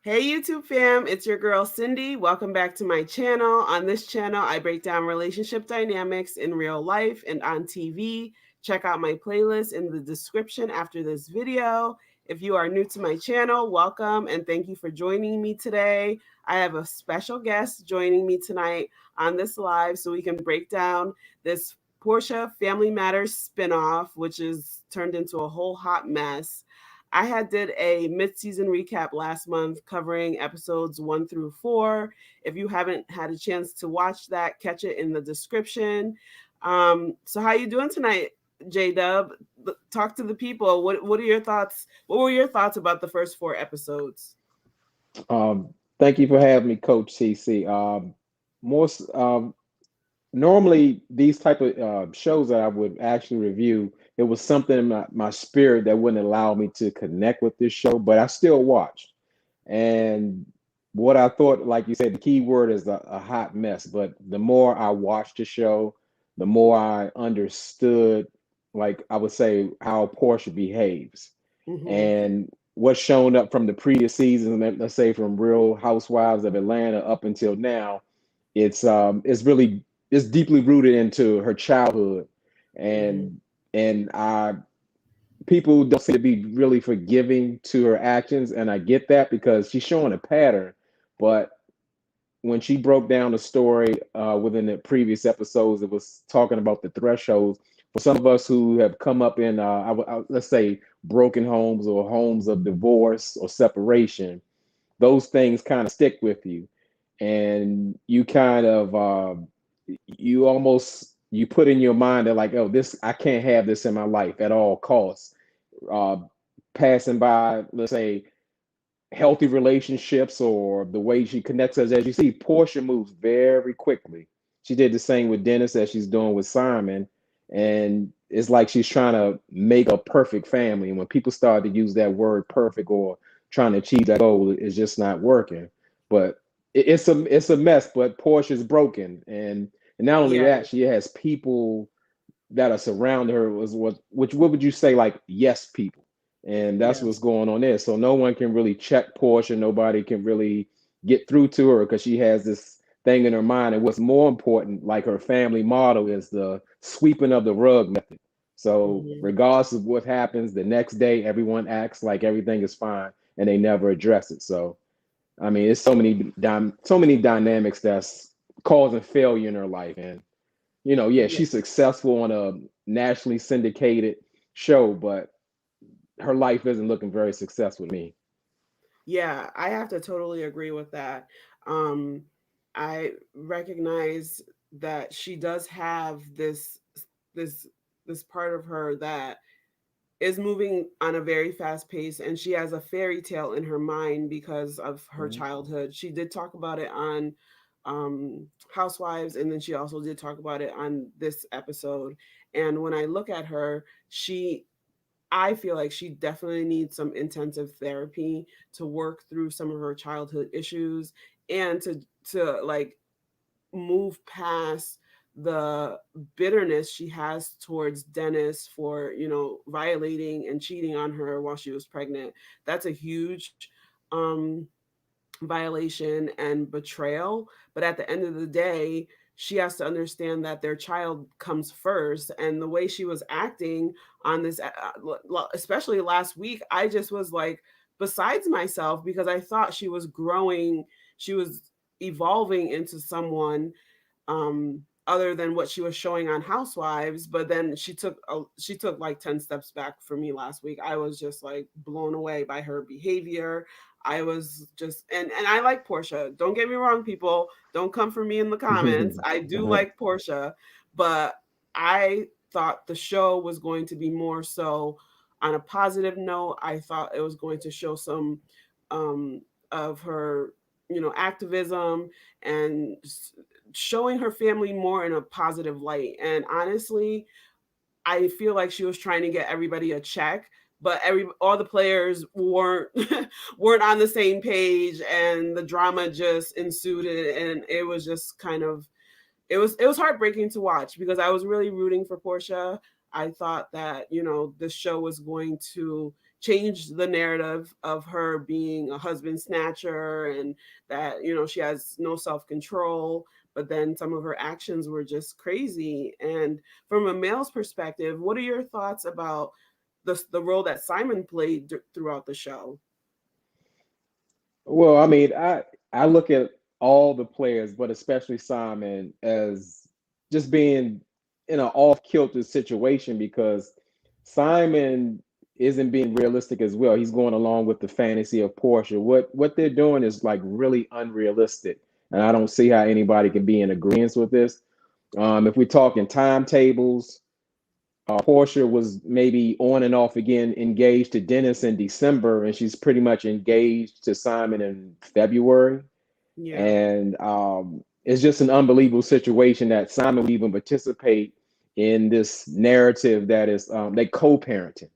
Hey YouTube fam, it's your girl Cindy. Welcome back to my channel. On this channel, I break down relationship dynamics in real life and on TV. Check out my playlist in the description after this video. If you are new to my channel, welcome and thank you for joining me today. I have a special guest joining me tonight on this live so we can break down this Porsha Family Matters spinoff, which is turned into a whole hot mess. I had did a mid-season recap last month covering episodes 1 through 4. If you haven't had a chance to watch that, catch it in the description. So how you doing tonight, JDUB? Talk to the people. What are your thoughts? What were your thoughts about the first 4 episodes? Thank you for having me, Coach CC. More normally these type of shows that I would actually review, it was something in my spirit that wouldn't allow me to connect with this show, but I still watched. And what I thought, like you said, the key word is a hot mess. But the more I watched the show, the more I understood, like I would say, how Portia behaves Mm-hmm. and what's shown up from the previous season, let's say from Real Housewives of Atlanta up until now. It's really it's deeply rooted into her childhood, Mm-hmm. and I people don't seem to be really forgiving to her actions, and I get that because she's showing a pattern. But when she broke down the story within the previous episodes, it was talking about the thresholds for some of us who have come up in, let's say, broken homes or homes of divorce or separation. Those things kind of stick with you, and you kind of you almost you put in your mind that like, oh, this I can't have this in my life at all costs. Uh, Passing by, let's say, healthy relationships or the way she connects us. As you see, Portia moves very quickly. She did the same with Dennis as she's doing with Simon. And it's like she's trying to make a perfect family. And when people start to use that word perfect or trying to achieve that goal, it's just not working. But it's a mess, but Portia's broken. And not only Yeah. that, she has people that are surrounding her was what would you say, like, yes people, and that's what's Yes. going on there. So no one can really check Portia, nobody can really get through to her because she has this thing in her mind. And what's more important, like her family motto is the sweeping of the rug method. So Mm-hmm. regardless of what happens, the next day everyone acts like everything is fine and they never address it. So I mean, it's so many dynamics that's causing failure in her life. And yeah, Yeah. she's successful on a nationally syndicated show, but her life isn't looking very successful to me. Yeah, I have to totally agree with that. Um, I recognize that she does have this this part of her that is moving on a very fast pace, and she has a fairy tale in her mind because of her Mhm. childhood. She did talk about it on Housewives, and then she also did talk about it on this episode. And when I look at her, she I feel like she definitely needs some intensive therapy to work through some of her childhood issues and to like move past the bitterness she has towards Dennis for, violating and cheating on her while she was pregnant. That's a huge um violation and betrayal. But at the end of the day, she has to understand that their child comes first. And the way she was acting on this, especially last week, I just was like besides myself because I thought she was growing, she was evolving into someone other than what she was showing on Housewives. But then she took like 10 steps back for me last week. I was just like blown away by her behavior. I was just and I like Porsha. Don't get me wrong, people. Don't come for me in the comments. I do like Porsha, but I thought the show was going to be more so on a positive note. I thought it was going to show some um of her, activism and showing her family more in a positive light. And honestly, I feel like she was trying to get everybody a check, but all the players weren't on the same page, and the drama just ensued, and it was just kind of it was heartbreaking to watch because I was really rooting for Portia. I thought that the show was going to changed the narrative of her being a husband snatcher and that, she has no self-control. But then some of her actions were just crazy. And from a male's perspective, what are your thoughts about the role that Simon played throughout the show? Well, I mean, I look at all the players, but especially Simon, as just being in an off-kilter situation because Simon isn't being realistic as well. He's going along with the fantasy of Porsha. What they're doing is like really unrealistic, and I don't see how anybody can be in agreement with this. If we're talking timetables, Porsha was maybe on and off again engaged to Dennis in December, and she's pretty much engaged to Simon in February. Yeah. And it's just an unbelievable situation that Simon would even participate in this narrative that is they co-parenting.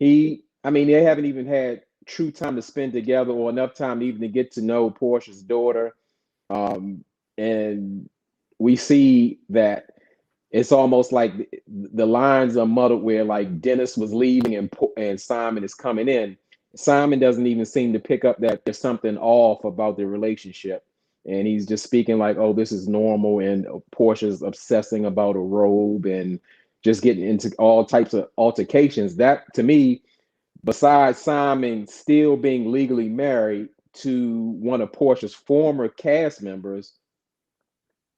I mean, they haven't even had true time to spend together or enough time even to get to know Portia's daughter. Um, and we see that it's almost like the lines are muddled where like Dennis was leaving and Simon is coming in. Simon doesn't even seem to pick up that there's something off about their relationship. And he's just speaking like, oh, this is normal. And Portia's obsessing about a robe and just getting into all types of altercations. That to me, besides Simon still being legally married to one of Portia's former cast members,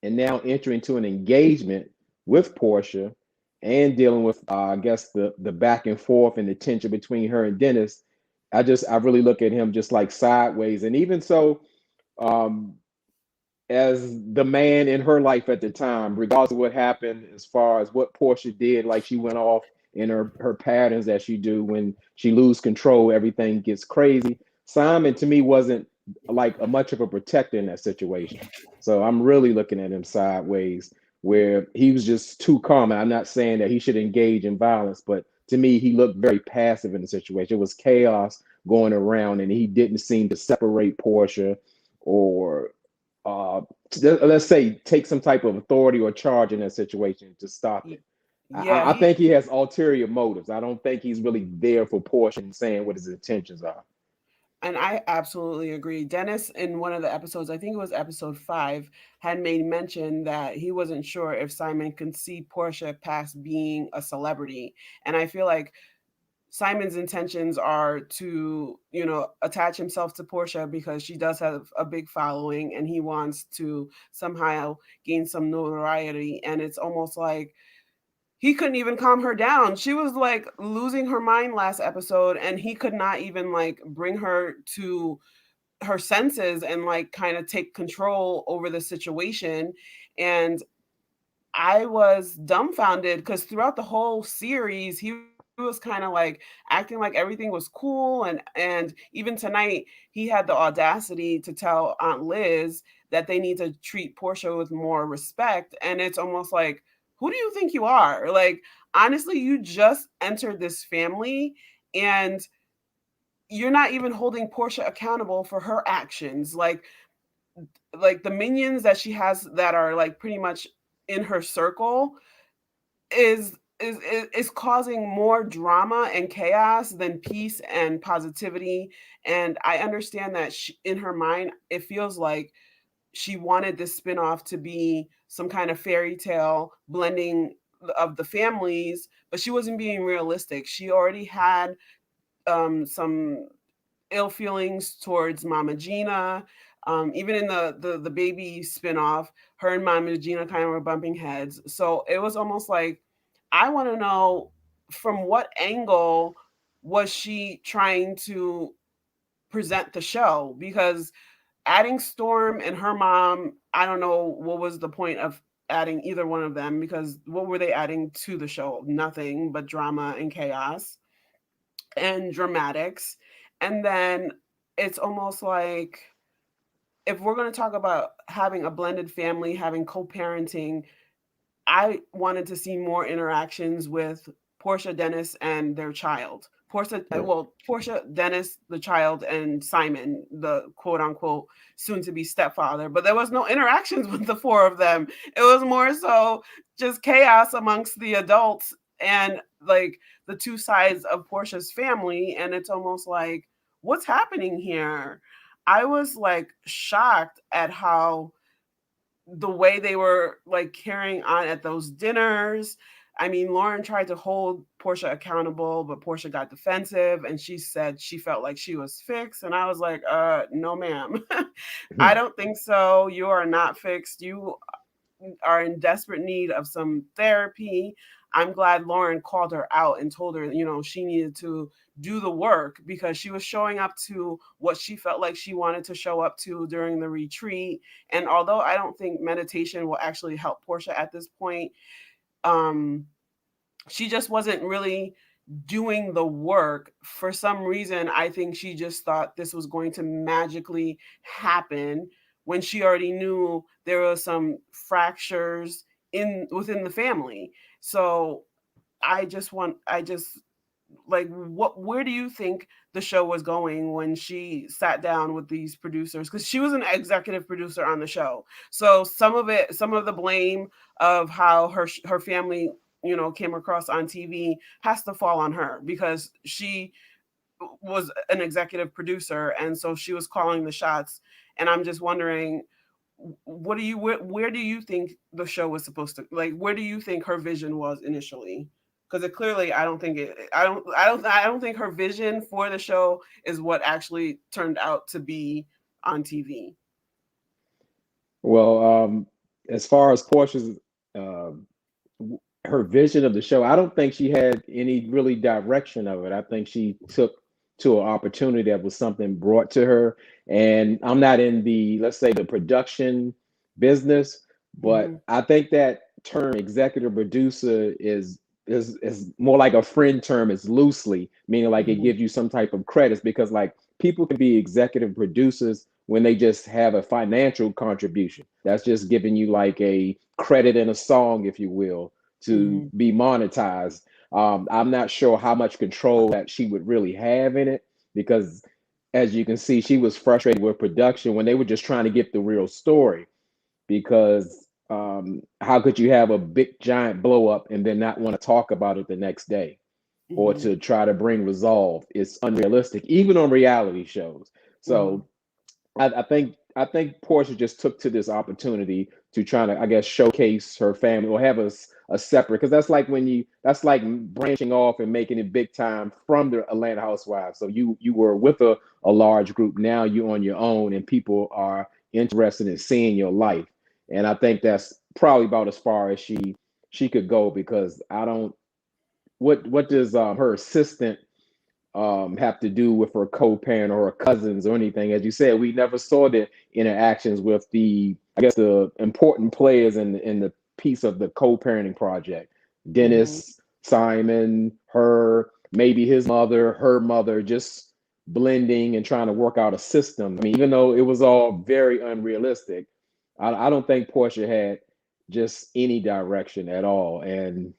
and now entering into an engagement with Porsha and dealing with, I guess, the back and forth and the tension between her and Dennis. I really look at him just like sideways. And even so, um, as the man in her life at the time, regardless of what happened, as far as what Porsha did, like she went off in her patterns that she do when she lose control, everything gets crazy. Simon to me wasn't like a much of a protector in that situation. So I'm really looking at him sideways, where he was just too calm. And I'm not saying that he should engage in violence, but to me, he looked very passive in the situation. It was chaos going around, and he didn't seem to separate Porsha or uh, let's say take some type of authority or charge in that situation to stop Y- it. Yeah, I think he has ulterior motives. I don't think he's really there for Porsche and saying what his intentions are. and I absolutely agree. Dennis, in one of the episodes, I think it was episode 5, had made mention that he wasn't sure if Simon could see Portia past being a celebrity. And I feel like Simon's intentions are to, attach himself to Portia because she does have a big following and he wants to somehow gain some notoriety. And it's almost like he couldn't even calm her down. She was like losing her mind last episode and he could not even like bring her to her senses and like kind of take control over the situation. And I was dumbfounded because throughout the whole series, he was kind of like acting like everything was cool, and even tonight he had the audacity to tell Aunt Liz that they need to treat Portia with more respect, and it's almost like, who do you think you are? Like, honestly, you just entered this family, and you're not even holding Portia accountable for her actions. Like the minions that she has that are like pretty much in her circle is causing more drama and chaos than peace and positivity. And I understand that in her mind it feels like she wanted this spinoff to be some kind of fairy tale blending of the families, but she wasn't being realistic. She already had some ill feelings towards Mama Gina. Even in the baby spinoff, her and Mama Gina kind of were bumping heads. So it was almost like, I want to know from what angle was she trying to present the show, because adding Storm and her mom, I don't know what was the point of adding either one of them, because what were they adding to the show? Nothing but drama and chaos and dramatics. And then it's almost like, if we're going to talk about having a blended family, having co-parenting, I wanted to see more interactions with Portia, Dennis, and their child. Portia, Dennis, the child, and Simon, the quote unquote soon to be stepfather. But there was no interactions with the four of them. It was more so just chaos amongst the adults. And like the two sides of Portia's family, and it's almost like, what's happening here? I was like shocked at how the way they were like carrying on at those dinners. I mean, Lauren tried to hold Porsha accountable, but Porsha got defensive and she said she felt like she was fixed. And I was like, no, ma'am. I don't think so. You are not fixed. You are in desperate need of some therapy. I'm glad Lauren called her out and told her, she needed to do the work because she was showing up to what she felt like she wanted to show up to during the retreat. And although I don't think meditation will actually help Porsha at this point, um, she just wasn't really doing the work. For some reason, I think she just thought this was going to magically happen when she already knew there was some fractures in within the family. So I just like, where do you think the show was going when she sat down with these producers, because she was an executive producer on the show? So some of the blame of how her family came across on TV has to fall on her because she was an executive producer, and so she was calling the shots. And I'm just wondering, where do you think the show was supposed to, like, where do you think her vision was initially? Because it clearly, I don't think I don't think her vision for the show is what actually turned out to be on TV. Well, as far as Portia's uh, her vision of the show, I don't think she had any really direction of it. I think she took to an opportunity that was something brought to her. And I'm not in the, let's say, the production business, Mm-hmm. but I think that term executive producer is more like a friend term. It's loosely meaning like it Mm-hmm. gives you some type of credits because like people can be executive producers when they just have a financial contribution. That's just giving you like a credit in a song, if you will, to Mm-hmm. be monetized. I'm not sure how much control that she would really have in it because, as you can see, she was frustrated with production when they were just trying to get the real story. Because how could you have a big giant blow up and then not want to talk about it the next day or Mm-hmm. to try to bring resolve? It's unrealistic, even on reality shows. Mm-hmm. So I think Portia just took to this opportunity to try to, I guess, showcase her family or have a separate, because that's like when you that's like branching off and making it big time from the Atlanta Housewives. So you were with a large group, now you're on your own and people are interested in seeing your life. And I think that's probably about as far as she could go because I don't what does her assistant have to do with her co-parent or her cousins or anything. As you said, we never saw the interactions with the, I guess, the important players in the piece of the co-parenting project. Mm-hmm. Dennis, Simon, her, maybe his mother, her mother, just blending and trying to work out a system. I mean, even though it was all very unrealistic, I don't think Portia had just any direction at all. And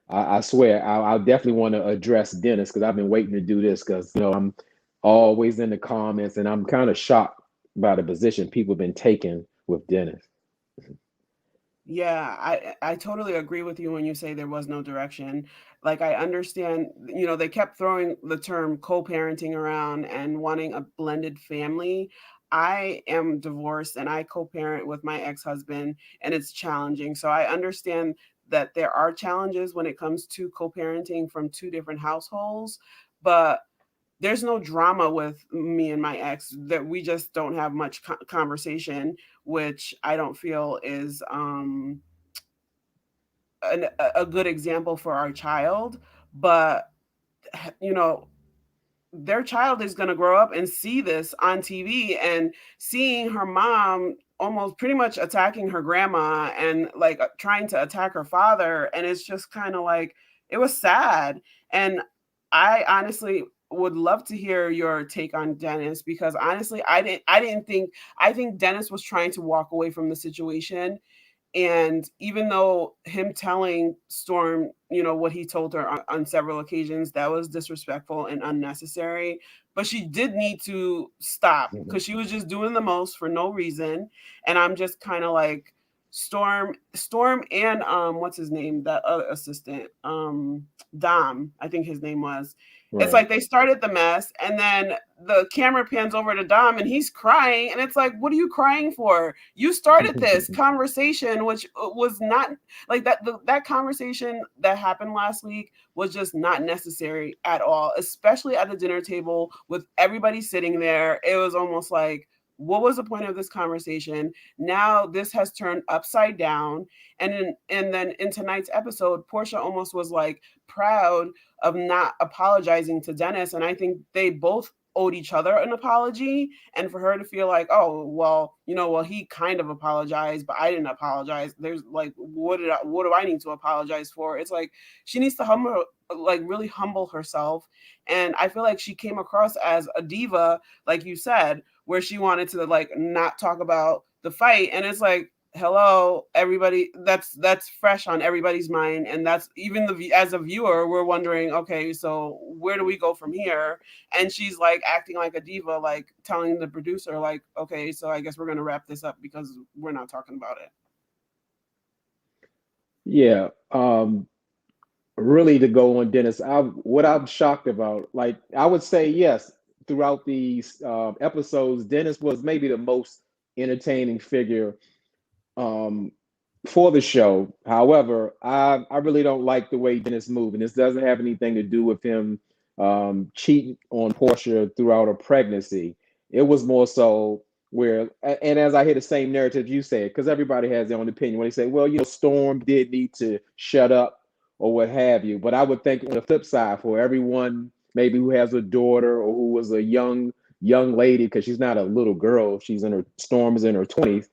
I swear, I definitely want to address Dennis because I've been waiting to do this because I'm always in the comments and I'm kind of shocked by the position people have been taking with Dennis. Yeah, I totally agree with you when you say there was no direction. Like, I understand, they kept throwing the term co-parenting around and wanting a blended family. I am divorced and I co-parent with my ex-husband, and it's challenging. So I understand that there are challenges when it comes to co-parenting from two different households, but there's no drama with me and my ex, that we just don't have much conversation, which I don't feel is a good example for our child. But you know their child is going to grow up and see this on TV, and seeing her mom almost pretty much attacking her grandma and like trying to attack her father. And it's just kind of like, it was sad. And I honestly would love to hear your take on Dennis, because honestly, I think Dennis was trying to walk away from the situation. And even though him telling Storm, what he told her on several occasions, that was disrespectful and unnecessary, but she did need to stop because she was just doing the most for no reason. And I'm just kind of like, Storm and what's his name, that other assistant, Dom, I think his name was. It's Right. like they started the mess, and then the camera pans over to Dom and he's crying, and it's like, what are you crying for? You started this conversation, which was not like that. That conversation that happened last week was just not necessary at all, especially at the dinner table with everybody sitting there. It was almost like, what was the point of this conversation? Now this has turned upside down. And then in tonight's episode, Porsha almost was like proud of not apologizing to Dennis. And I think they both owed each other an apology. And for her to feel like, oh, well, well, he kind of apologized, but I didn't apologize. There's like, what do I need to apologize for? It's like she needs to really humble herself. And I feel like she came across as a diva, like you said, where she wanted to like not talk about the fight. And it's like, hello everybody, that's fresh on everybody's mind, and that's even as a viewer, we're wondering, okay, so where do we go from here? And she's like acting like a diva, like telling the producer like, okay, so I guess we're going to wrap this up because we're not talking about it. Yeah. Really, to go on Dennis, what I'm shocked about, like I would say, yes, throughout these episodes, Dennis was maybe the most entertaining figure um, for the show. However, I really don't like the way Dennis moved, and this doesn't have anything to do with him cheating on Portia throughout her pregnancy. It was more so where, and as I hear the same narrative you said, because everybody has their own opinion. When they say, well, Storm did need to shut up or what have you, but I would think on the flip side, for everyone maybe who has a daughter or who was a young lady, because she's not a little girl, Storm is in her 20s.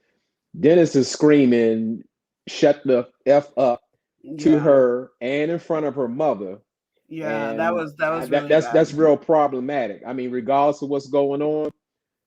Dennis is screaming, "Shut the f up!" to Yeah, her and in front of her mother, yeah, and that was that, really that's bad. that's real problematic. I mean, regardless of what's going on,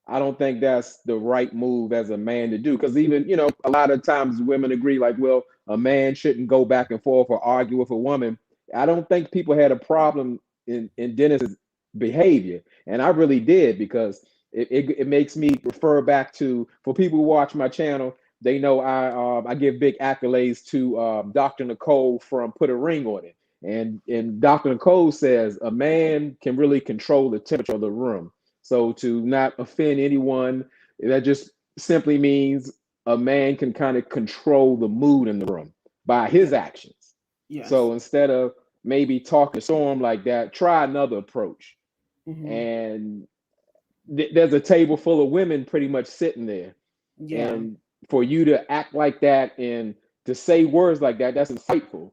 I don't think that's the right move as a man to do. Because even, a lot of times women agree, like, well, a man shouldn't go back and forth or argue with a woman. I don't think people had a problem in Dennis's behavior. And I really did, because it makes me refer back to, for people who watch my channel, they know I give big accolades to Dr. Nicole from Put a Ring on It. And Dr. Nicole says a man can really control the temperature of the room. So to not offend anyone, that just simply means a man can kind of control the mood in the room by Yeah. his actions. Yes. So instead of maybe talking to Storm like that, try another approach. Hmm. And there's a table full of women pretty much sitting there. Yeah. And for you to act like that and to say words like that, that's insightful,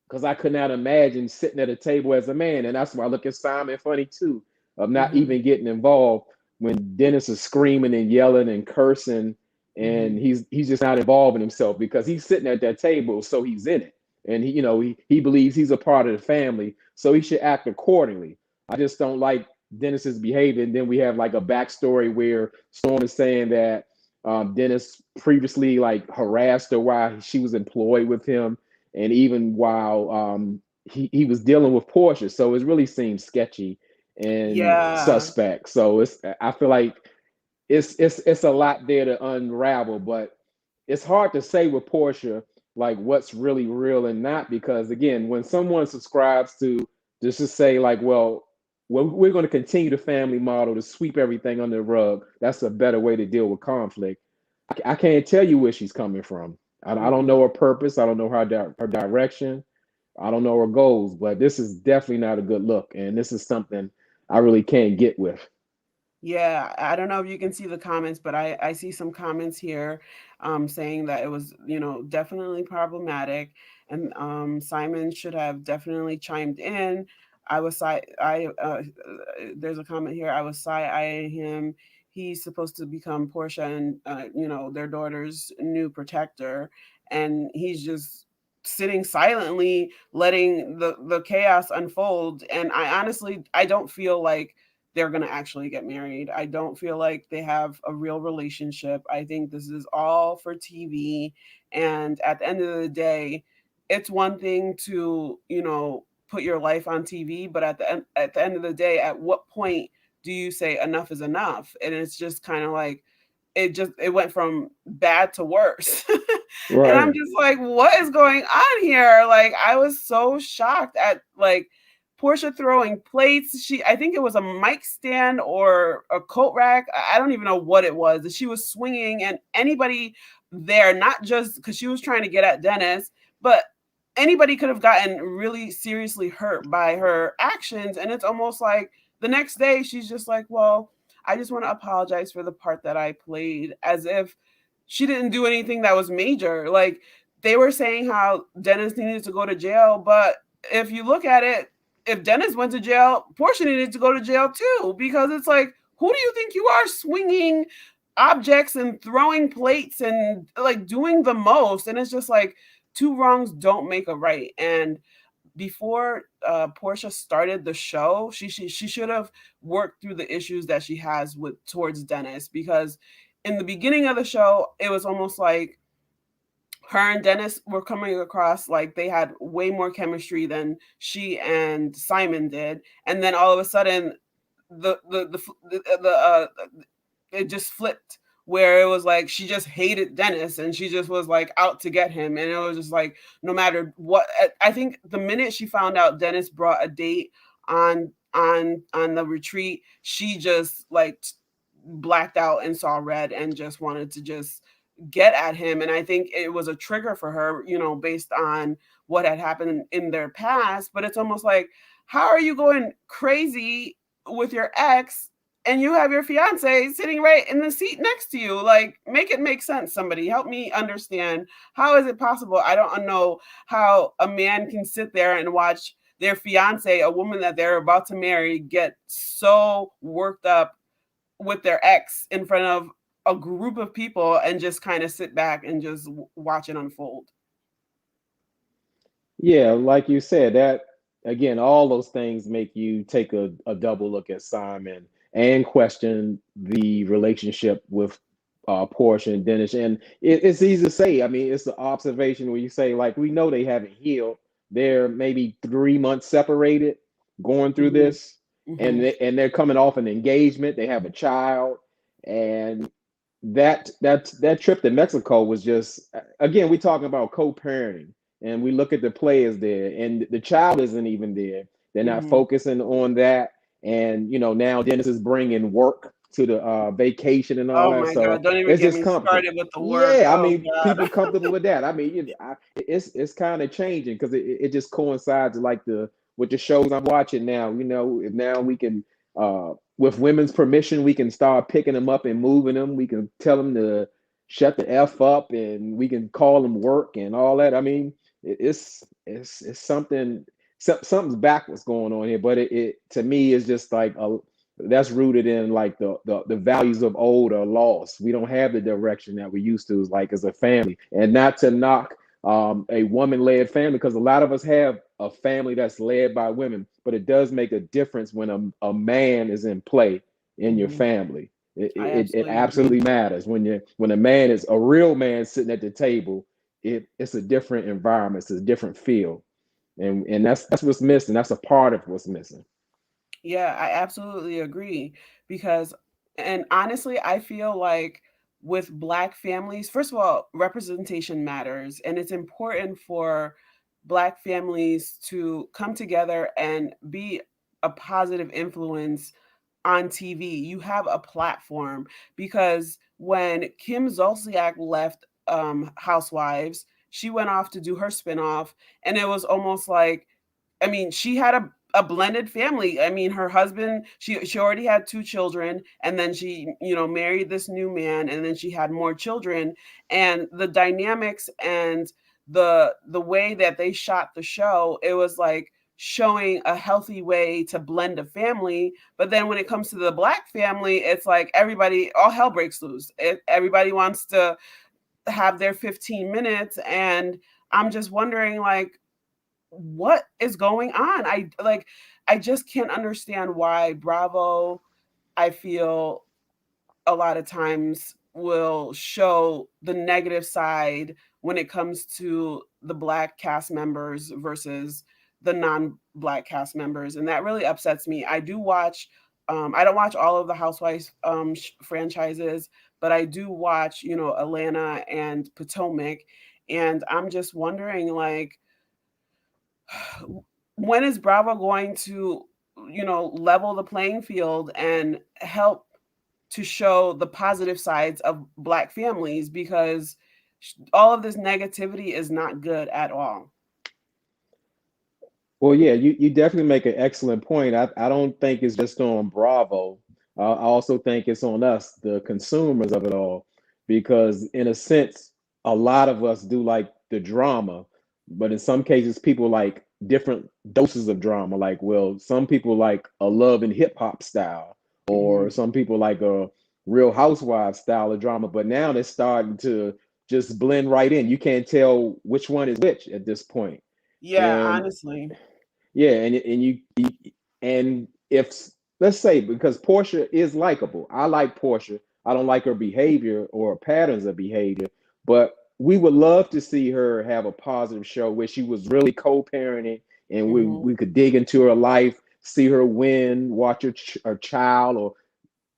because I could not imagine sitting at a table as a man. And that's why I look at Simon funny too, of not Hmm. even getting involved when Dennis is screaming and yelling and cursing, and Hmm. he's just not involving himself because he's sitting at that table, so he's in it. And he believes he's a part of the family, so he should act accordingly. I just don't like Dennis's behavior. And then we have like a backstory where Storm is saying that Dennis previously like harassed her while she was employed with him, and even while he was dealing with Porsche. So it really seems sketchy and Yeah. suspect. So I feel like it's a lot there to unravel, but it's hard to say with Porsche like what's really real and not, because again, when someone subscribes to just say like, well, we're going to continue the family model to sweep everything under the rug. That's a better way to deal with conflict. I can't tell you where she's coming from. I don't know Mm-mm. her purpose. I don't know her direction. I don't know her goals, but this is definitely not a good look. And this is something I really can't get with. Yeah, I don't know if you can see the comments, but I see some comments here saying that it was, definitely problematic, and Simon should have definitely chimed in. I was side I There's a comment here. I was side eyeing him. He's supposed to become Portia and their daughter's new protector, and he's just sitting silently letting the chaos unfold. And I don't feel like they're going to actually get married. I don't feel like they have a real relationship. I think this is all for TV. And at the end of the day, it's one thing to, put your life on TV, but at the end of the day, at what point do you say enough is enough? And it's just kind of like it went from bad to worse. And I'm Right. just like, what is going on here? Like, I was so shocked at like Porsha throwing plates. I think it was a mic stand or a coat rack. I don't even know what it was. She was swinging, and anybody there, not just because she was trying to get at Dennis, but anybody could have gotten really seriously hurt by her actions. And it's almost like the next day she's just like, well, I just want to apologize for the part that I played, as if she didn't do anything that was major. Like, they were saying how Dennis needed to go to jail, but if you look at it, if Dennis went to jail, Portia needed to go to jail too, because it's like, who do you think you are, swinging objects and throwing plates and like doing the most? And it's just like, two wrongs don't make a right. And before Portia started the show, she should have worked through the issues that she has with towards Dennis, because in the beginning of the show, it was almost like her and Dennis were coming across like they had way more chemistry than she and Simon did, and then all of a sudden, the it just flipped, where it was like she just hated Dennis and she just was like out to get him. And it was just like, no matter what, I think the minute she found out Dennis brought a date on the retreat, she just like blacked out and saw red and just wanted to just get at him. And I think it was a trigger for her, based on what had happened in their past. But it's almost like, how are you going crazy with your ex and you have your fiance sitting right in the seat next to you? Like, make it make sense. Somebody help me understand. How is it possible? I don't know how a man can sit there and watch their fiance, a woman that they're about to marry, get so worked up with their ex in front of a group of people and just kind of sit back and just watch it unfold. Yeah, like you said, that again, all those things make you take a double look at Simon and question the relationship with Portia and Dennis. And it's easy to say. I mean, it's the observation where you say, like, we know they haven't healed. They're maybe 3 months separated, going through Mm-hmm. this, and Mm-hmm. they're coming off an engagement. They have a child, and that trip to Mexico was just, again, we talking about co-parenting, and we look at the players there, and the child isn't even there. They're not Mm-hmm. focusing on that, and now Dennis is bringing work to the vacation and all Oh that, my so God! Don't even it's get just me comfortable. started with the work. Yeah, I Oh mean, God. people comfortable with that. I mean, it's kind of changing because it just coincides with, like, with the shows I'm watching now. Now we can, with women's permission, we can start picking them up and moving them. We can tell them to shut the f up, and we can call them work and all that. I mean, it's something, something's backwards going on here, but it to me is just like that's rooted in, like, the values of old are lost. We don't have the direction that we used to, like, as a family. And not to knock a woman-led family, because a lot of us have a family that's led by women, but it does make a difference when a man is in play in your Hmm. family. I It absolutely agree. absolutely matters when a man is a real man sitting at the table. It's a different environment. It's a different feel, and that's what's missing. That's a part of what's missing. Yeah, I absolutely agree, because, and honestly, I feel like with Black families, first of all, representation matters, and it's important for Black families to come together and be a positive influence on TV. You have a platform, because when Kim Zolciak left Housewives, she went off to do her spinoff, and it was almost like, I mean, she had a blended family. I mean, her husband, she already had two children, and then she, married this new man, and then she had more children. And the dynamics and the way that they shot the show, it was like showing a healthy way to blend a family. But then when it comes to the Black family, it's like everybody, all hell breaks loose. Everybody wants to have their 15 minutes. And I'm just wondering, like, what is going on? I just can't understand why Bravo, I feel, a lot of times will show the negative side when it comes to the Black cast members versus the non-Black cast members, and that really upsets me. I do watch I don't watch all of the Housewives franchises, but I do watch, Atlanta and Potomac, and I'm just wondering, like, when is Bravo going to, level the playing field and help to show the positive sides of Black families, because all of this negativity is not good at all. Well, yeah, you definitely make an excellent point. I don't think it's just on Bravo. I also think it's on us, the consumers of it all, because in a sense, a lot of us do like the drama, but in some cases, people like different doses of drama. Like, well, some people like a love and hip hop style, or Hmm. some people like a Real Housewives style of drama. But now they're starting to just blend right in. You can't tell which one is which at this point. Yeah, And honestly. yeah, and if let's say because Portia is likable, I like Portia. I don't like her behavior or patterns of behavior, but we would love to see her have a positive show where she was really co-parenting and we Hmm. we could dig into her life, see her win, watch her child or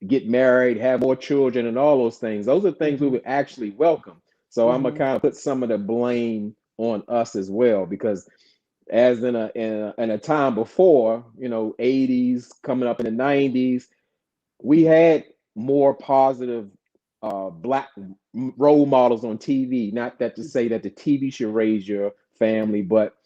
get married, have more children, and all those things. Those are things we Hmm. would actually welcome. So I'm gonna Hmm. kind of put some of the blame on us as well because as in a time before, 80s coming up in the 90s, we had more positive black role models on TV. Not that to say that the TV should raise your family, but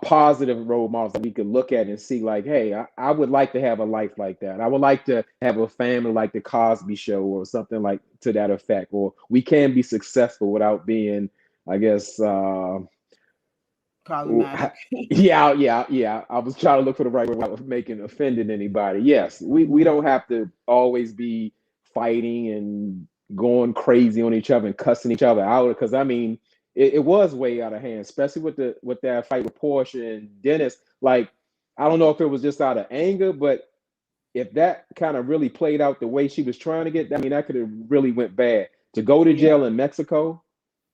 positive role models that we could look at and see, like, hey, I would like to have a life like that. I would like to have a family like the Cosby Show or something like to that effect. Or we can be successful without being, I guess, Problematic. yeah. I was trying to look for the right word without making offending anybody. Yes, we Hmm. don't have to always be fighting and going crazy on each other and cussing each other out because I mean it was way out of hand, especially with that fight with Porsche and Dennis. Like I don't know if it was just out of anger, but if that kind of really played out the way she was trying to get, I mean that could have really went bad. To go to Yeah. jail in Mexico,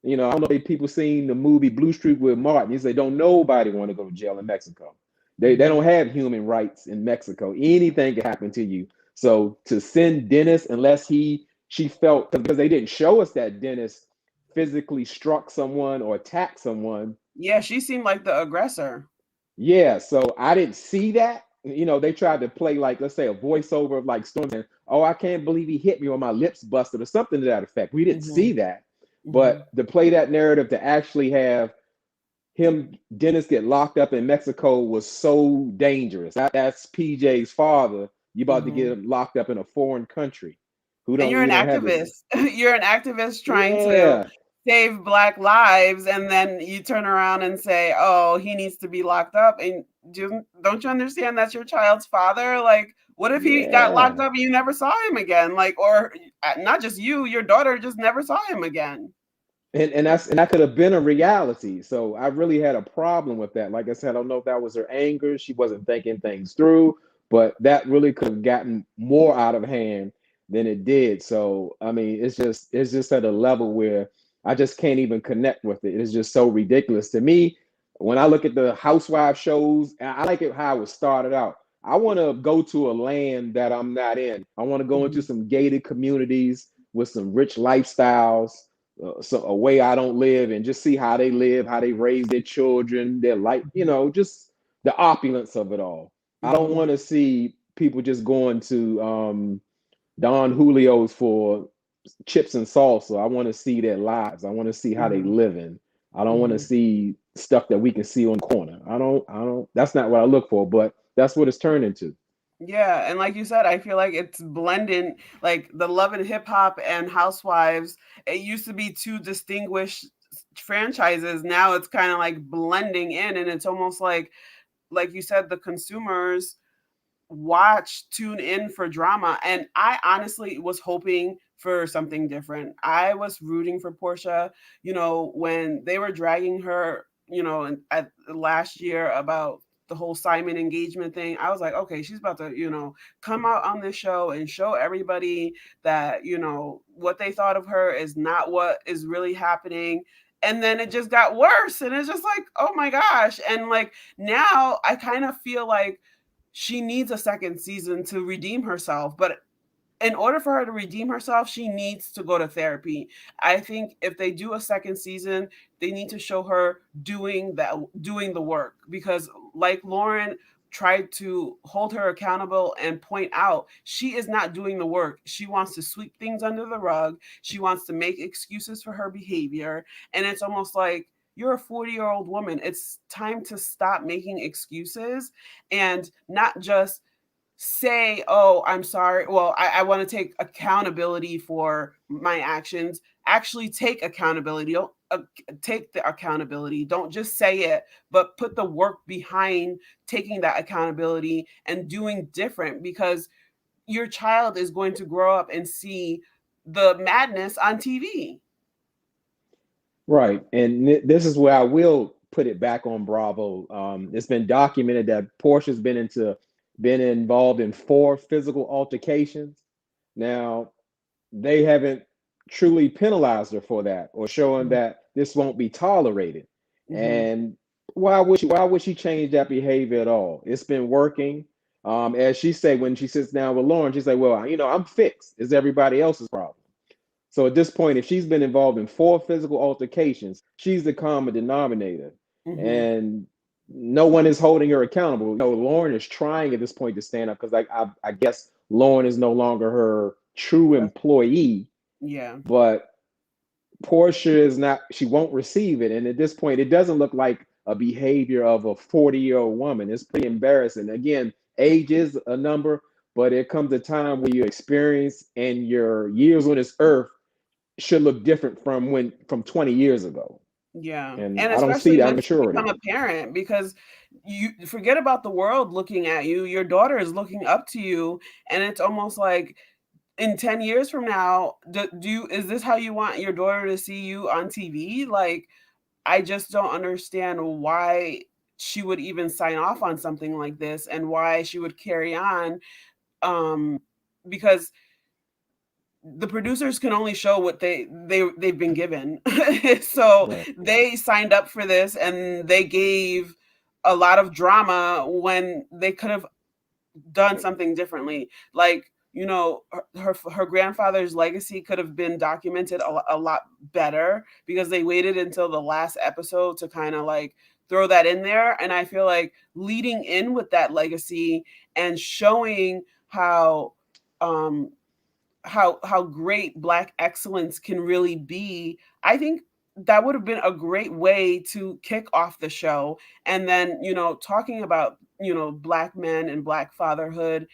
I don't know if people seen the movie Blue Streak with Martin. He said, don't nobody want to go to jail in Mexico. They Hmm. don't have human rights in Mexico. Anything can happen to you. So to send Dennis, unless she felt because they didn't show us that Dennis physically struck someone or attacked someone. Yeah, she seemed like the aggressor. Yeah, so I didn't see that. They tried to play like let's say a voiceover of like Storm saying, "Oh, I can't believe he hit me or my lips busted" or something to that effect. We didn't Hmm. see that, Hmm. but to play that narrative to actually have him Dennis get locked up in Mexico was so dangerous. That's PJ's father. You about to get Hmm. him locked up in a foreign country who And don't you're an have this. activist. You're an activist trying to Yeah, save Black lives, and then you turn around and say, "Oh, he needs to be locked up." And don't you understand that's your child's father? Like, what if he got locked yeah. up and you never saw him again? Like, or not just you, your daughter just never saw him again. And that could have been a reality. So I really had a problem with that. Like I said, I don't know if that was her anger. She wasn't thinking things through, but that really could have gotten more out of hand than it did. So I mean, it's just at a level where I just can't even connect with it. It's just so ridiculous to me. When I look at the housewife shows, I like it how it started out. I want to go to a land that I'm not in. I want to go into Mhm. some gated communities with some rich lifestyles, so a way I don't live and just see how they live, how they raise their children, their life, just the opulence of it all. I don't Mhm. want to see people just going to Don Julio's for chips and salsa. I want to see their lives. I want to see how they Mhm. live in. I don't want to Mhm. see stuff that we can see on the corner. I don't that's not what I look for, but that's what it's turned into. Yeah, and like you said, I feel like it's blending, like the Love and Hip Hop and Housewives. It used to be two distinguished franchises. Now it's kind of like blending in, and it's almost like you said, the consumers tune in for drama. And I honestly was hoping for something different. I was rooting for Portia, when they were dragging her, at last year about the whole Simon engagement thing. I was like, okay, she's about to, come out on this show and show everybody that, what they thought of her is not what is really happening. And then it just got worse. And it's just like, oh my gosh. And like now I kind of feel like she needs a second season to redeem herself. But in order for her to redeem herself, she needs to go to therapy. I think if they do a second season, they need to show her doing the work, because like Lauren tried to hold her accountable and point out, she is not doing the work. She wants to sweep things under the rug. She wants to make excuses for her behavior, and it's almost like, you're a 40-year-old woman. It's time to stop making excuses and not just say, oh, I'm sorry. Well, I want to take accountability for my actions. Actually take accountability. Don't take the accountability. Don't just say it, but put the work behind taking that accountability and doing different, because your child is going to grow up and see the madness on TV. Right. And this is where I will put it back on Bravo. It's been documented that Portia's been involved in 4 physical altercations. Now, they haven't truly penalized her for that or showing that this won't be tolerated. Mm-hmm. And why would she change that behavior at all? It's been working. As she said, when she sits down with Lauren, she's like, well, I'm fixed. It's everybody else's problem. So at this point, if she's been involved in 4 physical altercations, she's the common denominator. Mm-hmm. And no one is holding her accountable. Lauren is trying at this point to stand up because I guess Lauren is no longer her true employee, Yeah. but Porsche is not, she won't receive it. And at this point, it doesn't look like a behavior of a 40-year-old woman. It's pretty embarrassing. Again, age is a number, but it comes a time where your experience and your years on this earth should look different from 20 years ago. Yeah. And And I don't see especially that once you become maturity. a parent, because you forget about the world looking at you. Your daughter is looking up to you, and it's almost like, in 10 years from now, is this how you want your daughter to see you on TV? Like, I just don't understand why she would even sign off on something like this, and why she would carry on, um because the producers can only show what they've been given. So Right. they signed up for this, and they gave a lot of drama when they could have done something differently. Like, her grandfather's legacy could have been documented a lot better, because they waited until the last episode to kind of like throw that in there. And I feel like leading in with that legacy and showing um how great black excellence can really be, I think that would have been a great way to kick off the show. And then, talking about, black men and black fatherhood,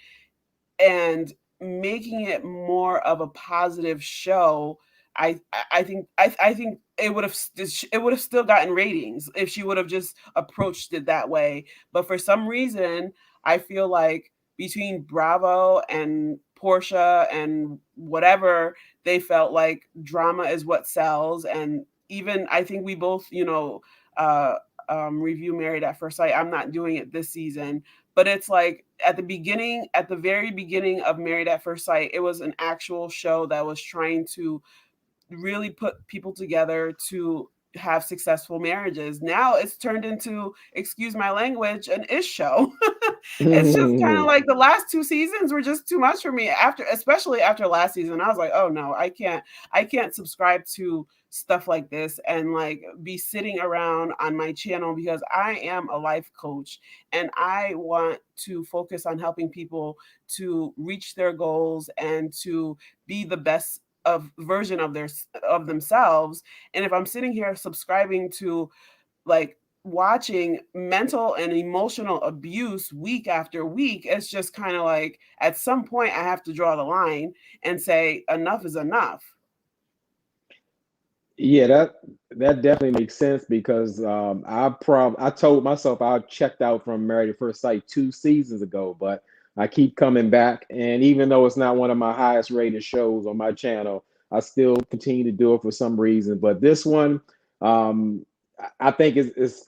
and making it more of a positive show. I think it would have still gotten ratings if she would have just approached it that way. But for some reason, I feel like between Bravo and Portia and whatever, they felt like drama is what sells. And even I think we both, uh, review Married at First Sight. I'm not doing it this season, but it's like at the very beginning of Married at First Sight, it was an actual show that was trying to really put people together to have successful marriages. Now it's turned into, excuse my language, an ish show. It's just kind of like the last 2 seasons were just too much for me, especially after last season. I was like, oh no, I can't subscribe to stuff like this and like be sitting around on my channel, because I am a life coach and I want to focus on helping people to reach their goals and to be the best of version of themselves. And if I'm sitting here subscribing to, like, watching mental and emotional abuse week after week, it's just kind of like, at some point I have to draw the line and say enough is enough. Yeah, that definitely makes sense because I told myself I checked out from Married at First Sight 2 seasons ago, but I keep coming back, and even though it's not one of my highest rated shows on my channel, I still continue to do it for some reason. But this one, I think is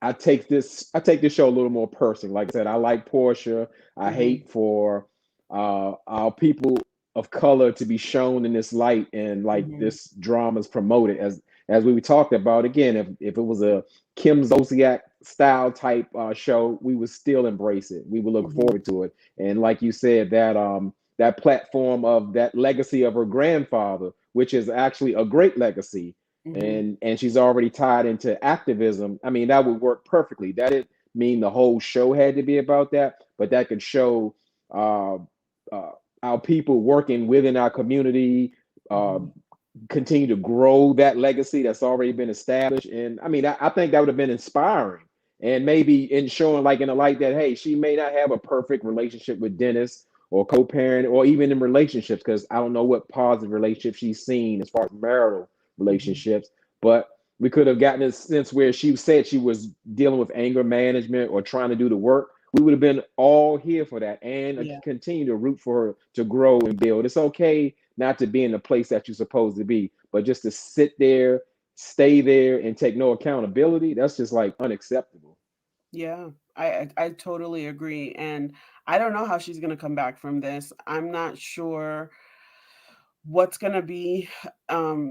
I take this show a little more personal. Like I said, I like Portia. I Hmm. hate for our people of color to be shown in this light and like Hmm. this drama is promoted as. as we talked about, again, if it was a Kim Zolciak style type show, we would still embrace it. We would look Hmm. forward to it. And like you said, that platform of that legacy of her grandfather, which is actually a great legacy, Hmm. and she's already tied into activism. I mean, that would work perfectly. That didn't mean the whole show had to be about that, but that could show uh, uh, our people working within our community, uh, Hmm. continue to grow that legacy that's already been established. And I mean, I think that would have been inspiring, and maybe in showing like in a light that, hey, she may not have a perfect relationship with Dennis or co-parent or even in relationships, because I don't know what positive relationships she's seen as far as marital Hmm. relationships, but we could have gotten a sense where she said she was dealing with anger management or trying to do the work. We would have been all here for that and Yeah. continue to root for her to grow and build. It's okay not to be in the place that you're supposed to be, but just to sit there, stay there, and take no accountability. That's just like unacceptable. Yeah, I totally agree, and I don't know how she's gonna come back from this. I'm not sure what's going to be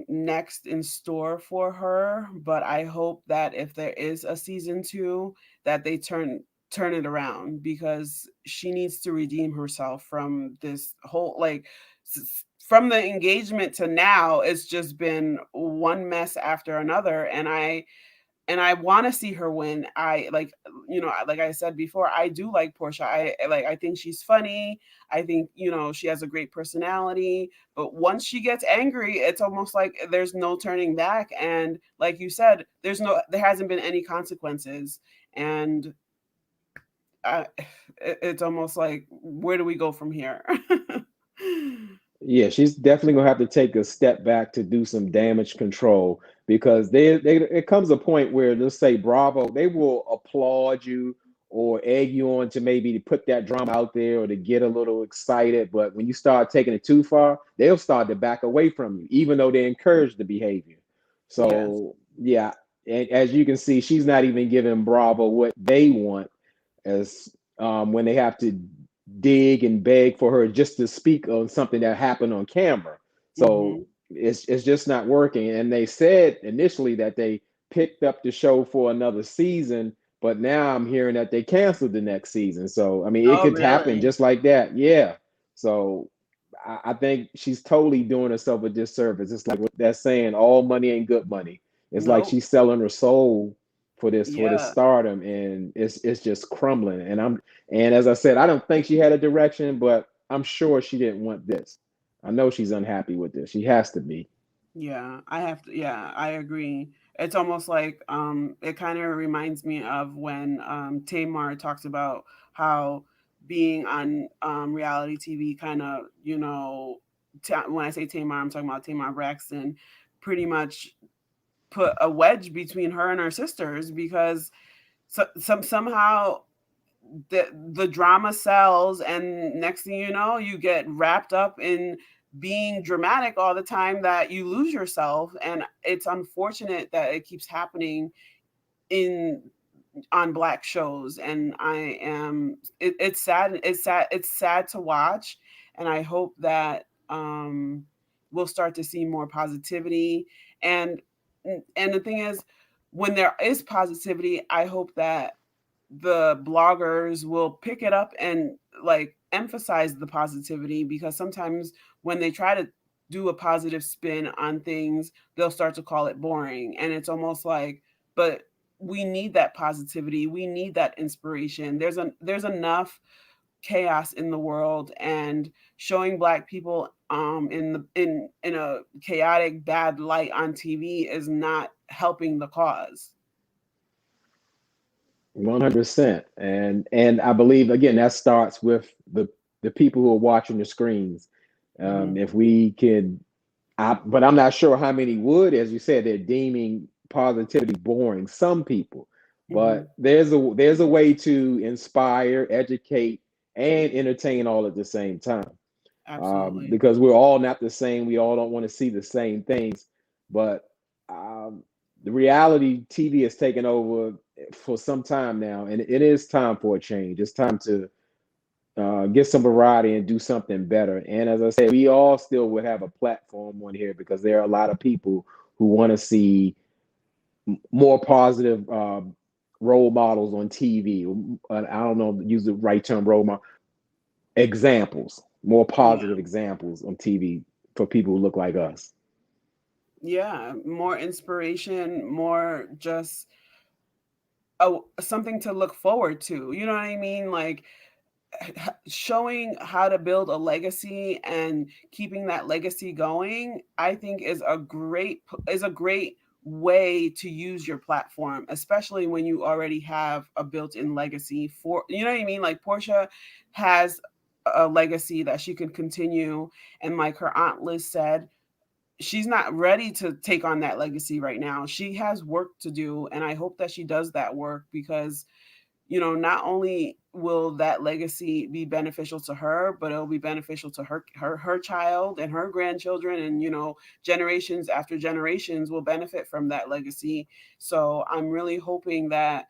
next in store for her, but I hope that if there is a season 2 that they turn it around, because she needs to redeem herself from this whole, like, from the engagement to now it's just been one mess after another, and I want to see her win. I like, like I said before, I do like Porsha. I think she's funny. I think, she has a great personality, but once she gets angry, it's almost like there's no turning back, and like you said, there hasn't been any consequences, and I, it's almost like, where do we go from here? Yeah, she's definitely gonna have to take a step back to do some damage control, because they it comes a point where, let's say Bravo, they will applaud you or egg you on to maybe to put that drama out there or to get a little excited. But when you start taking it too far, they'll start to back away from you, even though they encourage the behavior. Yes. So yeah, and as you can see, she's not even giving Bravo what they want, as when they have to dig and beg for her just to speak on something that happened on camera. So Hmm. it's just not working. And they said initially that they picked up the show for another season, but now I'm hearing that they canceled the next season. So I mean, it Oh, could happen really? just like that. Yeah. So I think she's totally doing herself a disservice. It's like what that saying, all money ain't good money. It's like Nope. she's selling her soul for this Yeah. stardom, and it's just crumbling. And as I said, I don't think she had a direction, but I'm sure she didn't want this. I know she's unhappy with this. She has to be. Yeah, I have to, yeah, I agree. It's almost like, it kind of reminds me of when Tamar talks about how being on reality TV kind of, when I say Tamar, I'm talking about Tamar Braxton, pretty much put a wedge between her and her sisters, because somehow the drama sells, and next thing you know, you get wrapped up in being dramatic all the time that you lose yourself, and it's unfortunate that it keeps happening in on black shows, and it's sad, it's sad to watch, and I hope that we'll start to see more positivity, and and the thing is, when there is positivity, I hope that the bloggers will pick it up and, like, emphasize the positivity, because sometimes when they try to do a positive spin on things, they'll start to call it boring, and it's almost like, but we need that positivity, we need that inspiration. There's enough chaos in the world, and showing black people in a chaotic bad light on TV is not helping the cause. 100%. And I believe again that starts with the people who are watching the screens. Hmm. If we can, but I'm not sure how many would. As you said, they're deeming positivity boring. Some people, Hmm. but there's a way to inspire, educate, and entertain all at the same time. Absolutely. Because we're all not the same. We all don't want to see the same things. But um, the reality TV has taken over for some time now, and it is time for a change. It's time to get some variety and do something better. And as I said, we all still would have a platform on here because there are a lot of people who want to see more positive role models on TV. I don't know, use the right term, role model examples, more Yeah. positive examples on TV for people who look like us. Yeah, more inspiration, more just something to look forward to. You know what I mean? Like showing how to build a legacy and keeping that legacy going, I think is a great way to use your platform, especially when you already have a built-in legacy for, you know what I mean? Like Portia has a legacy that she can continue, and like her aunt Liz said, she's not ready to take on that legacy right now. She has work to do, and I hope that she does that work because not only will that legacy be beneficial to her, but it'll be beneficial to her child and her grandchildren, and generations after generations will benefit from that legacy. So I'm really hoping that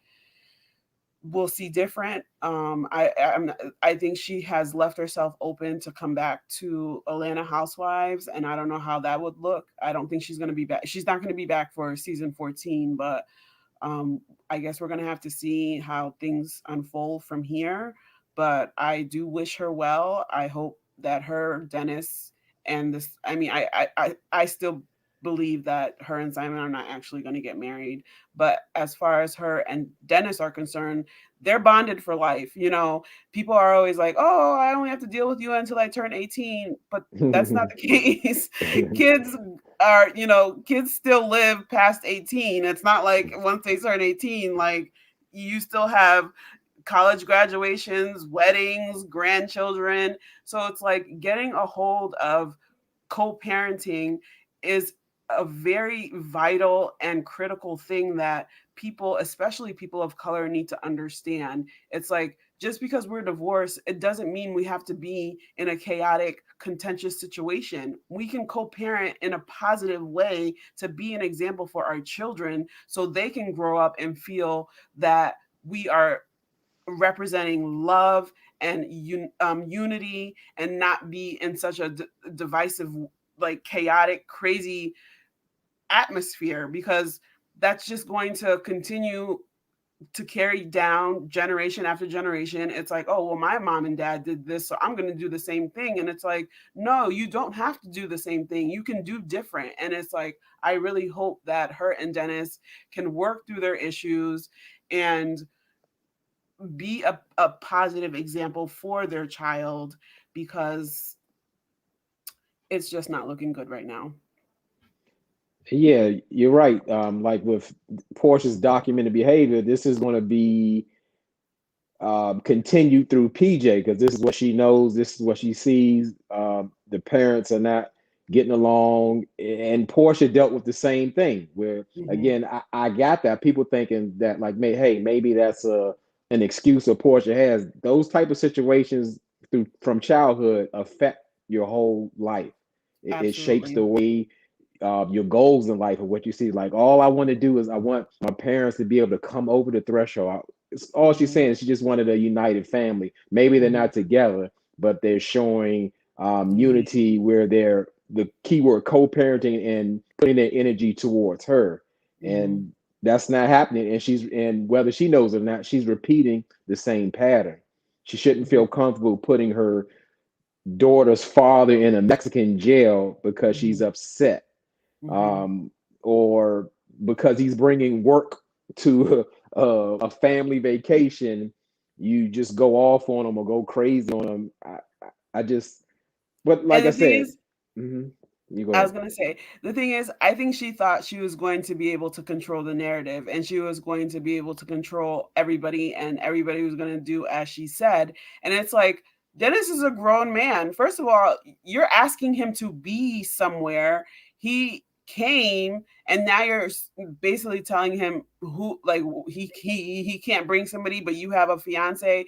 we'll see different. I think she has left herself open to come back to Atlanta Housewives, and I don't know how that would look. I don't think she's going to be back. She's not going to be back for season 14, but um, I guess we're gonna have to see how things unfold from here. But I do wish her well. I hope that her, Dennis, and this. I mean, I still believe that her and Simon are not actually going to get married. But as far as her and Dennis are concerned, they're bonded for life. People are always like, "Oh, I only have to deal with you until I turn 18," but that's not the case. Kids kids still live past 18. It's not like once they turn 18, like you still have college graduations, weddings, grandchildren. So it's like getting a hold of co-parenting is a very vital and critical thing that people, especially people of color, need to understand. It's like just because we're divorced, it doesn't mean we have to be in a chaotic, contentious situation. We can co-parent in a positive way to be an example for our children so they can grow up and feel that we are representing love and unity, and not be in such a divisive, like chaotic, crazy atmosphere, because that's just going to continue to carry down generation after generation. It's like, oh, well, my mom and dad did this, so I'm going to do the same thing. And it's like, no, you don't have to do the same thing. You can do different. And it's like, I really hope that her and Dennis can work through their issues and be a positive example for their child, because it's just not looking good right now. Yeah, you're right. Like with Portia's documented behavior, this is going to be continued through PJ because this is what she knows, this is what she sees. The parents are not getting along, and Portia dealt with the same thing. Where Hmm. again, I got that people thinking that like, hey, maybe that's an excuse that Portia has. Those type of situations from childhood affect your whole life. It shapes Absolutely. the way your goals in life and what you see. Like all I want to do is I want my parents to be able to come over the threshold. It's all she's Hmm. saying is she just wanted a united family. Maybe they're Hmm. not together, but they're showing Unity. unity where they're the keyword co-parenting and putting their energy towards her. Hmm. And that's not happening. And whether she knows it or not, she's repeating the same pattern. She shouldn't feel Hmm. comfortable putting her daughter's father in a Mexican jail because she's Hmm. upset, Hmm. um, or because he's bringing work to a family vacation. You just go off on him or go crazy on him. I just, but like And I the thing said, is, mhm, you go I was ahead. going to say, the thing is, I think she thought she was going to be able to control the narrative, and she was going to be able to control everybody, and everybody was going to do as she said. And it's like, Dennis is a grown man. First of all, you're asking him to be somewhere. He came, and now you're basically telling him who, like, he can't bring somebody, but you have a fiance.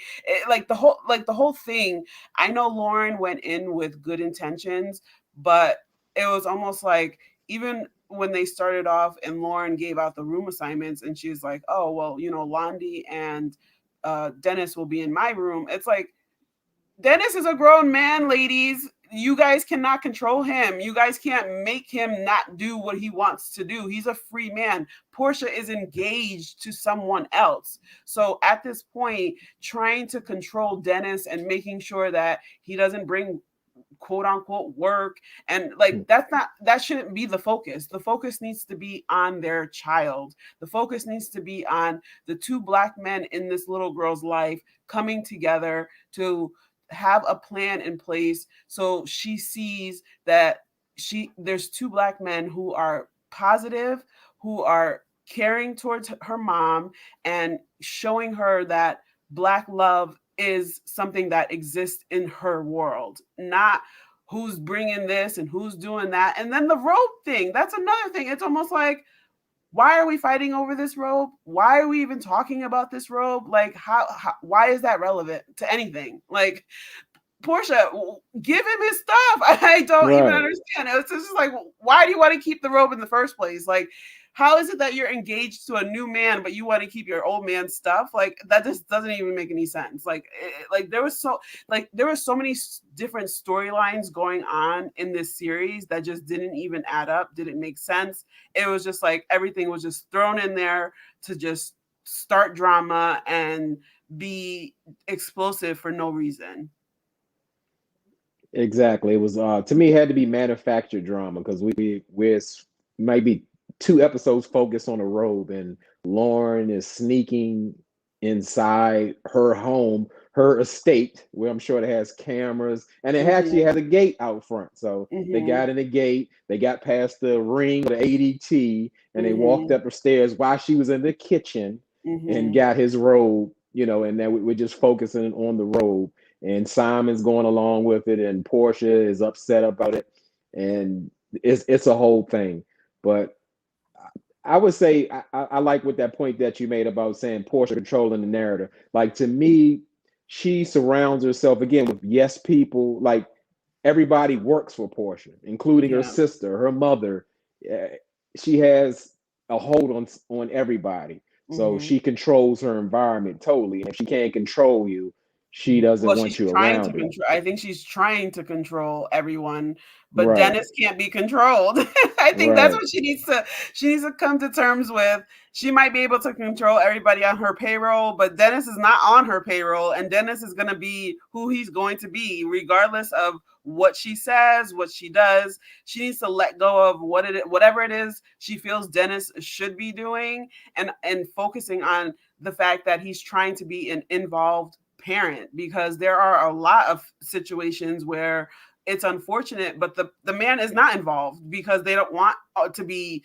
Like the whole thing. I know Lauren went in with good intentions, but it was almost like, even when they started off and Lauren gave out the room assignments and she's like, oh, well, Londi and Dennis will be in my room. It's like, Dennis is a grown man, ladies. you guys cannot control him. You guys can't make him not do what he wants to do. He's a free man. Porsha is engaged to someone else. So at this point, trying to control Dennis and making sure that he doesn't bring quote unquote work, and like that shouldn't be the focus. The focus needs to be on their child. The focus needs to be on the two black men in this little girl's life coming together to have a plan in place, so she sees that there's two black men who are positive, who are caring towards her mom, and showing her that black love is something that exists in her world, not who's bringing this and who's doing that. And then the robe thing, that's another thing. It's almost like, why are we fighting over this robe? Why are we even talking about this robe? Like, how why is that relevant to anything? Like, Porsha, give him his stuff. I don't even understand. It's just like, why do you want to keep the robe in the first place? Like, how is it that you're engaged to a new man, but you want to keep your old man's stuff? Like, that just doesn't even make any sense. Like, there was so many different storylines going on in this series that just didn't even add up, didn't make sense. It was just like everything was just thrown in there to just start drama and be explosive for no reason. Exactly. It was to me, it had to be manufactured drama because we're maybe 2 episodes focused on a robe, and Lauren is sneaking inside her home, her estate, where I'm sure it has cameras, and it actually has a gate out front. So they got in the gate, they got past the ring, the ADT, and they walked up the stairs while she was in the kitchen and got his robe, and then we're just focusing on the robe. And Simon's going along with it, and Porsha is upset about it, and it's a whole thing. But I would say I like what that point that you made about saying Porsha controlling the narrative. Like, to me, she surrounds herself again with yes people. Like, everybody works for Porsha, including her sister, her mother. She has a hold on everybody, so she controls her environment totally. And if she can't control you, she doesn't Well, want she's you trying to around her. control. I think she's trying to control everyone, but Right, Dennis can't be controlled. I think that's right. what she needs to come to terms with. She might be able to control everybody on her payroll, but Dennis is not on her payroll, and Dennis is going to be who he's going to be regardless of what she says, what she does. She needs to let go of whatever it is she feels Dennis should be doing, and focusing on the fact that he's trying to be an involved parent, because there are a lot of situations where it's unfortunate, but the man is not involved because they don't want to be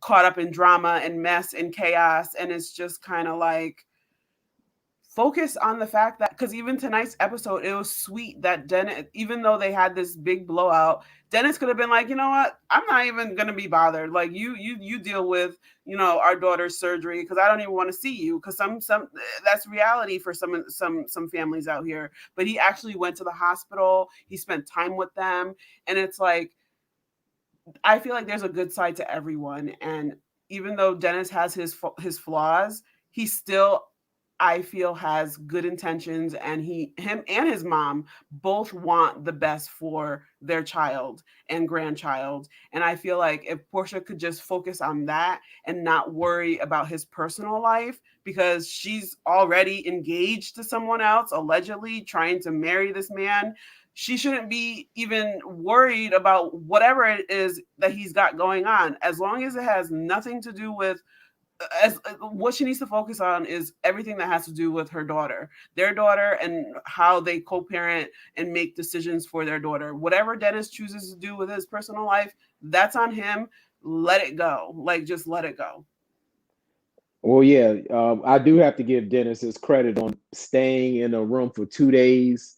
caught up in drama and mess and chaos. And it's just kind of like, focus on the fact that, because even tonight's episode, it was sweet that Dennis, even though they had this big blowout, Dennis could have been like, you know what, I'm not even gonna be bothered. Like, you deal with our daughter's surgery, because I don't even want to see you, because some that's reality for some families out here. But he actually went to the hospital, he spent time with them, and it's like, I feel like there's a good side to everyone. And even though Dennis has his flaws, he still, I feel, has good intentions, and him and his mom both want the best for their child and grandchild. And I feel like if Porsha could just focus on that and not worry about his personal life, because she's already engaged to someone else, allegedly trying to marry this man, she shouldn't be even worried about whatever it is that he's got going on, as long as it has nothing to do with, as what she needs to focus on is everything that has to do with her daughter, their daughter, and how they co-parent and make decisions for their daughter. Whatever Dennis chooses to do with his personal life, that's on him. Let it go. Like, just let it go. Well, yeah, I do have to give Dennis his credit on staying in a room for 2 days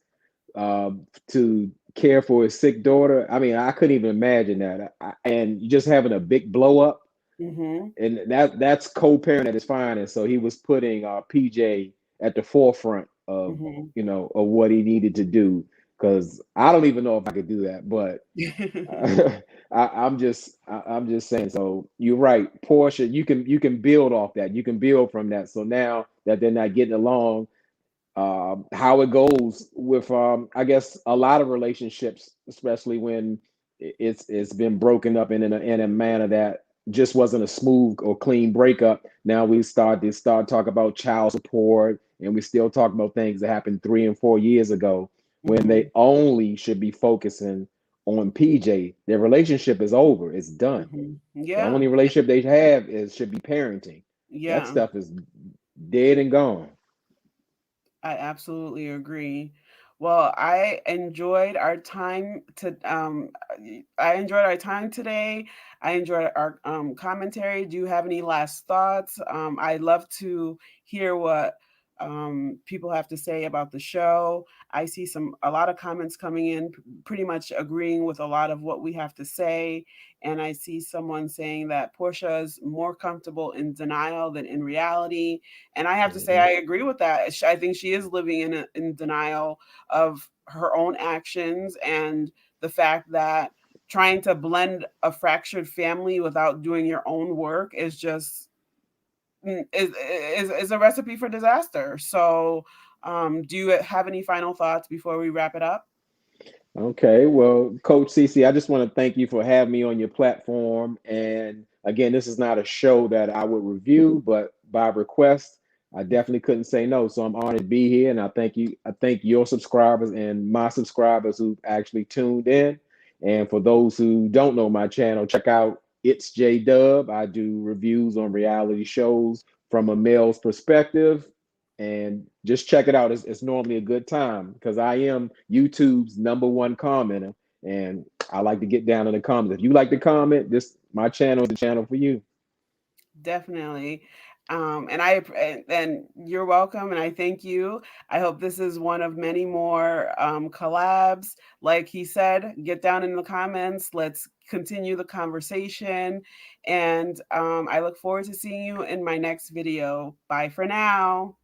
to care for his sick daughter. I mean, I couldn't even imagine that. And just having a big blow up, and that's co-parent at its finest. So he was putting PJ at the forefront of of what he needed to do. Because I don't even know if I could do that, but I'm just saying. So you're right, Porsha. You can build off that. You can build from that. So now that they're not getting along, how it goes with I guess a lot of relationships, especially when it's been broken up in a manner that just wasn't a smooth or clean breakup. Now we start talk about child support, and we still talk about things that happened 3 and 4 years ago when Mm-hmm. they only should be focusing on PJ. Their relationship is over. It's done. Mm-hmm. The Yeah. only relationship they have is should be parenting. That Yeah. stuff is dead and gone. I absolutely agree. Well, I enjoyed our time today. I enjoyed our commentary. Do you have any last thoughts? I'd love to hear what people have to say about the show. I see a lot of comments coming in, pretty much agreeing with a lot of what we have to say. And I see someone saying that Portia is more comfortable in denial than in reality, and I have to say, Mhm. I agree with that. I think she is living in denial of her own actions and the fact that trying to blend a fractured family without doing your own work is just is a recipe for disaster. So, do you have any final thoughts before we wrap it up? Okay, well, Coach Cece, I just want to thank you for having me on your platform. And again, this is not a show that I would review, but by request, I definitely couldn't say no. So I'm honored to be here, and I thank you. I thank your subscribers and my subscribers who actually tuned in. And for those who don't know my channel, check out It's JDUB. I do reviews on reality shows from a male's perspective, and just check it out. It's normally a good time because I am YouTube's #1 commenter, and I like to get down in the comments. If you like to comment, this my channel is the channel for you. Definitely. And you're welcome, and I thank you. I hope this is one of many more collabs. Like he said, get down in the comments. Let's continue the conversation, and I look forward to seeing you in my next video. Bye for now.